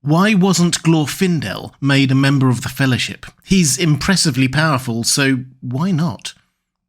Why wasn't Glorfindel made a member of the Fellowship? He's impressively powerful, so why not?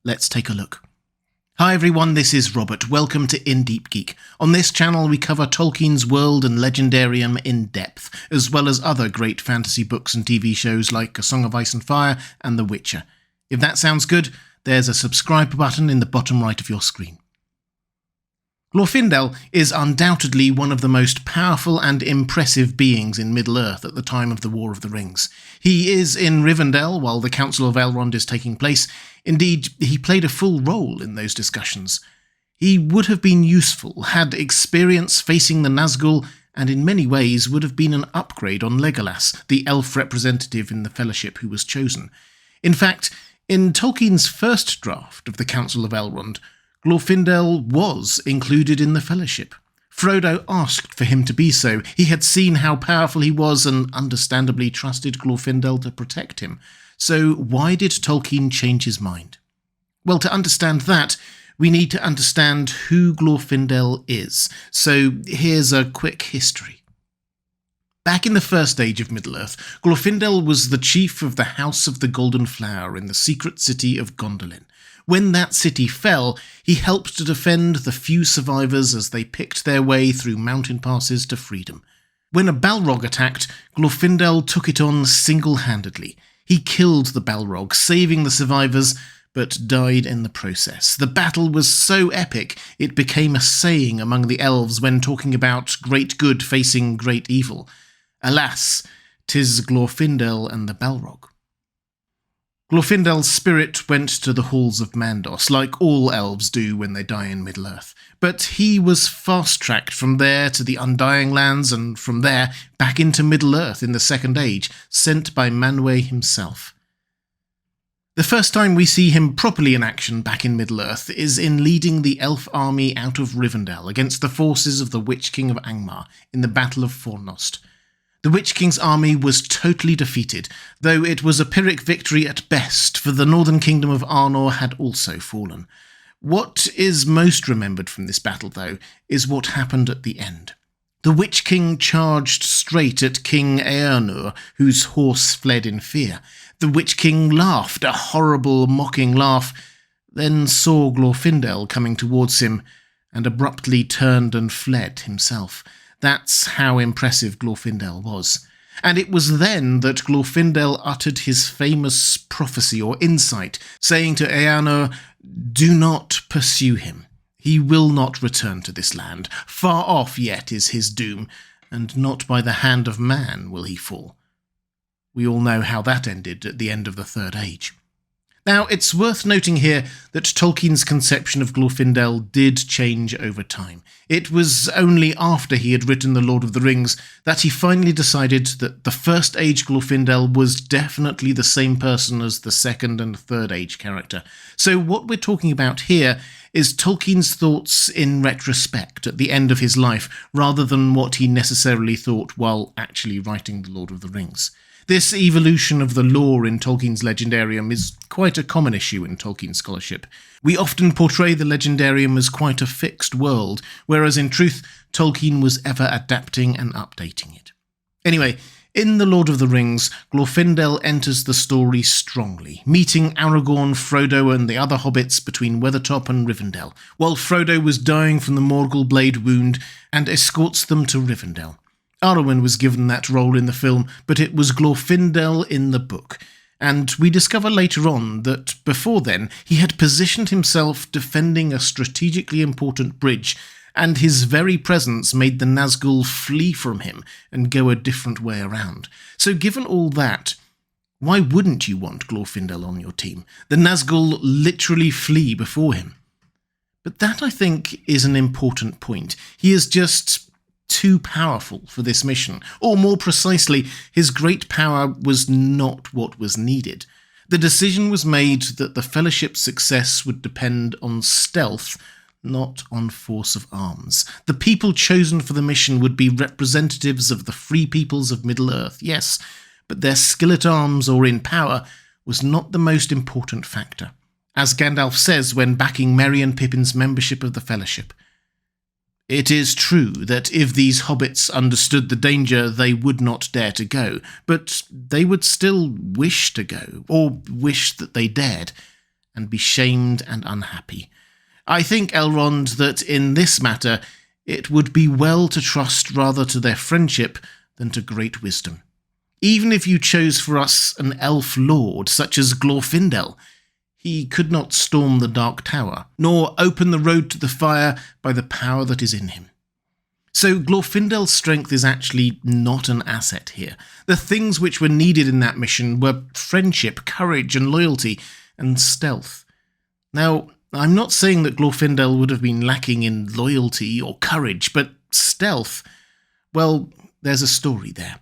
Let's take a look. Hi everyone, this is Robert. Welcome to Deep Geek. On this channel we cover Tolkien's world and legendarium in depth, as well as other great fantasy books and TV shows like A Song of Ice and Fire and The Witcher. If that sounds good, there's a subscribe button in the bottom right of your screen. Glorfindel is undoubtedly one of the most powerful and impressive beings in Middle-earth at the time of the War of the Rings. He is in Rivendell while the Council of Elrond is taking place. Indeed, he played a full role in those discussions. He would have been useful, had experience facing the Nazgul, and in many ways would have been an upgrade on Legolas, the elf representative in the Fellowship who was chosen. In fact, in Tolkien's first draft of the Council of Elrond, Glorfindel was included in the Fellowship. Frodo asked for him to be so. He had seen how powerful he was and understandably trusted Glorfindel to protect him. So why did Tolkien change his mind? Well, to understand that, we need to understand who Glorfindel is. So here's a quick history. Back in the First Age of Middle-earth, Glorfindel was the chief of the House of the Golden Flower in the secret city of Gondolin. When that city fell, he helped to defend the few survivors as they picked their way through mountain passes to freedom. When a Balrog attacked, Glorfindel took it on single-handedly. He killed the Balrog, saving the survivors, but died in the process. The battle was so epic, it became a saying among the elves when talking about great good facing great evil. Alas, 'tis Glorfindel and the Balrog. Glorfindel's spirit went to the halls of Mandos, like all elves do when they die in Middle-earth. But he was fast-tracked from there to the Undying Lands, and from there back into Middle-earth in the Second Age, sent by Manwë himself. The first time we see him properly in action back in Middle-earth is in leading the elf army out of Rivendell against the forces of the Witch King of Angmar in the Battle of Fornost. The Witch King's army was totally defeated, though it was a Pyrrhic victory at best, for the northern kingdom of Arnor had also fallen. What is most remembered from this battle, though, is what happened at the end. The Witch King charged straight at King Eärnur, whose horse fled in fear. The Witch King laughed, a horrible, mocking laugh, then saw Glorfindel coming towards him, and abruptly turned and fled himself. That's how impressive Glorfindel was. And it was then that Glorfindel uttered his famous prophecy or insight, saying to Eärnur, "Do not pursue him. He will not return to this land. Far off yet is his doom, and not by the hand of man will he fall." We all know how that ended at the end of the Third Age. Now, it's worth noting here that Tolkien's conception of Glorfindel did change over time. It was only after he had written The Lord of the Rings that he finally decided that the First Age Glorfindel was definitely the same person as the Second and Third Age character. So what we're talking about here is Tolkien's thoughts in retrospect at the end of his life, rather than what he necessarily thought while actually writing The Lord of the Rings. This evolution of the lore in Tolkien's legendarium is quite a common issue in Tolkien scholarship. We often portray the legendarium as quite a fixed world, whereas in truth, Tolkien was ever adapting and updating it. Anyway, in The Lord of the Rings, Glorfindel enters the story strongly, meeting Aragorn, Frodo and the other hobbits between Weathertop and Rivendell, while Frodo was dying from the Morgul blade wound, and escorts them to Rivendell. Arwen was given that role in the film, but it was Glorfindel in the book, and we discover later on that before then he had positioned himself defending a strategically important bridge, and his very presence made the Nazgul flee from him and go a different way around. So given all that, why wouldn't you want Glorfindel on your team? The Nazgul literally flee before him. But that, I think, is an important point. He is just too powerful for this mission, or more precisely, his great power was not what was needed. The decision was made that the Fellowship's success would depend on stealth, not on force of arms. The people chosen for the mission would be representatives of the free peoples of Middle-earth, yes, but their skill at arms or in power was not the most important factor. As Gandalf says when backing Merry and Pippin's membership of the Fellowship, It is true that if these hobbits understood the danger, they would not dare to go, but they would still wish to go, or wish that they dared, and be shamed and unhappy. I think, Elrond, that in this matter it would be well to trust rather to their friendship than to great wisdom. Even if you chose for us an elf lord such as Glorfindel, he could not storm the Dark Tower, nor open the road to the fire by the power that is in him. So Glorfindel's strength is actually not an asset here. The things which were needed in that mission were friendship, courage and loyalty, and stealth. Now, I'm not saying that Glorfindel would have been lacking in loyalty or courage, but stealth, well, there's a story there.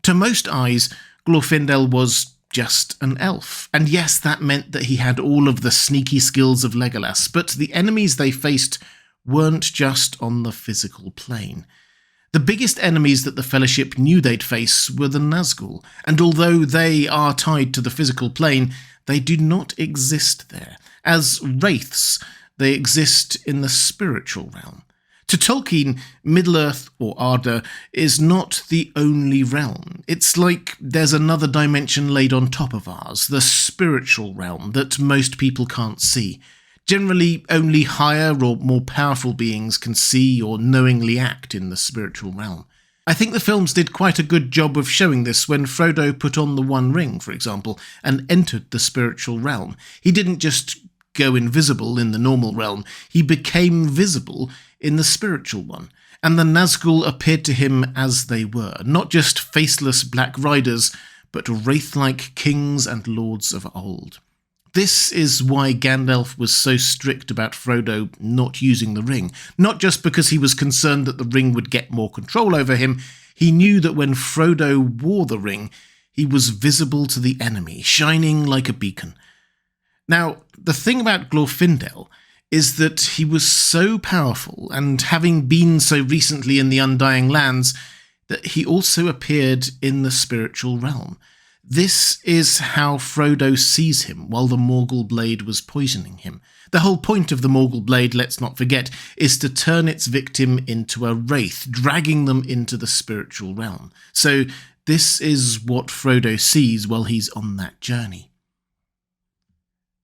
To most eyes, Glorfindel was just an elf, and yes, that meant that he had all of the sneaky skills of Legolas, but the enemies they faced weren't just on the physical plane. The biggest enemies that the Fellowship knew they'd face were the Nazgul, and although they are tied to the physical plane, they do not exist there. As wraiths, they exist in the spiritual realm. To Tolkien, Middle-earth, or Arda, is not the only realm. It's like there's another dimension laid on top of ours, the spiritual realm, that most people can't see. Generally, only higher or more powerful beings can see or knowingly act in the spiritual realm. I think the films did quite a good job of showing this when Frodo put on the One Ring, for example, and entered the spiritual realm. He didn't just go invisible in the normal realm, he became visible in the spiritual one, and the Nazgul appeared to him as they were, not just faceless black riders, but wraith-like kings and lords of old. This is why Gandalf was so strict about Frodo not using the ring, not just because he was concerned that the ring would get more control over him. He knew that when Frodo wore the ring, he was visible to the enemy, shining like a beacon. Now, the thing about Glorfindel is that he was so powerful, and having been so recently in the Undying Lands, that he also appeared in the spiritual realm. This is how Frodo sees him while the Morgul blade was poisoning him. The whole point of the Morgul blade, let's not forget, is to turn its victim into a wraith, dragging them into the spiritual realm. So this is what Frodo sees while he's on that journey.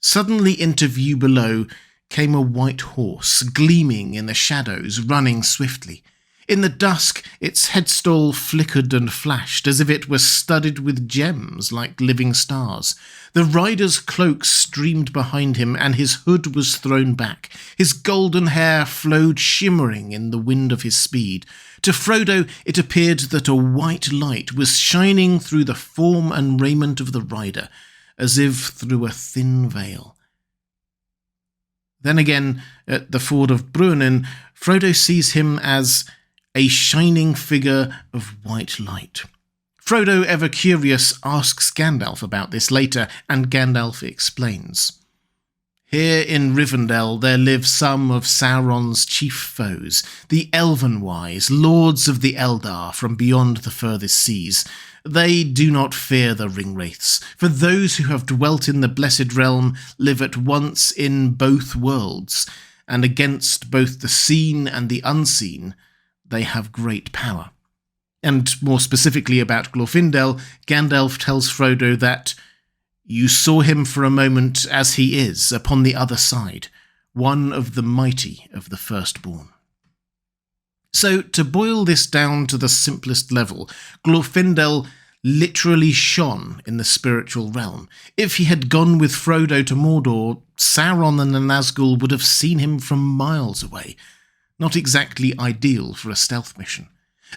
Suddenly into view below came a white horse, gleaming in the shadows, running swiftly. In the dusk, its headstall flickered and flashed, as if it were studded with gems like living stars. The rider's cloak streamed behind him, and his hood was thrown back. His golden hair flowed shimmering in the wind of his speed. To Frodo, it appeared that a white light was shining through the form and raiment of the rider, as if through a thin veil. Then again, at the ford of Brunnen, Frodo sees him as a shining figure of white light. Frodo, ever curious, asks Gandalf about this later, and Gandalf explains. Here in Rivendell there live some of Sauron's chief foes, the Elven-wise, lords of the Eldar from beyond the furthest seas. They do not fear the ring-wraiths, for those who have dwelt in the Blessed Realm live at once in both worlds, and against both the seen and the unseen they have great power. And more specifically about Glorfindel, Gandalf tells Frodo that you saw him for a moment as he is upon the other side, one of the mighty of the firstborn. So, to boil this down to the simplest level, Glorfindel literally shone in the spiritual realm. If he had gone with Frodo to Mordor, Sauron and the Nazgul would have seen him from miles away. Not exactly ideal for a stealth mission.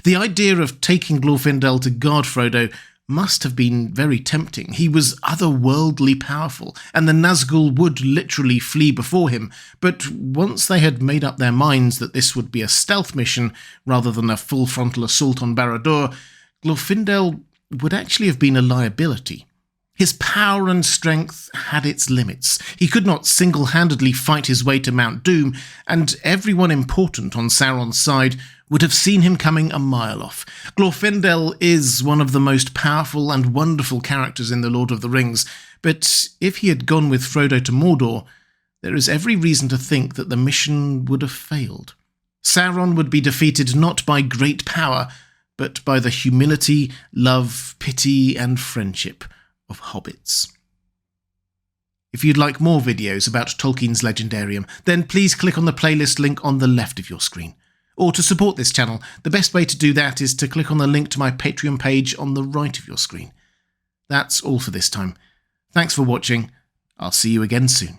The idea of taking Glorfindel to guard Frodo must have been very tempting. He was otherworldly powerful, and the Nazgul would literally flee before him, but once they had made up their minds that this would be a stealth mission rather than a full frontal assault on Barad-dûr, Glorfindel would actually have been a liability. His power and strength had its limits. He could not single-handedly fight his way to Mount Doom, and everyone important on Sauron's side would have seen him coming a mile off. Glorfindel is one of the most powerful and wonderful characters in The Lord of the Rings, but if he had gone with Frodo to Mordor, there is every reason to think that the mission would have failed. Sauron would be defeated not by great power, but by the humility, love, pity, and friendship of hobbits. If you'd like more videos about Tolkien's Legendarium, then please click on the playlist link on the left of your screen. Or to support this channel, the best way to do that is to click on the link to my Patreon page on the right of your screen. That's all for this time. Thanks for watching. I'll see you again soon.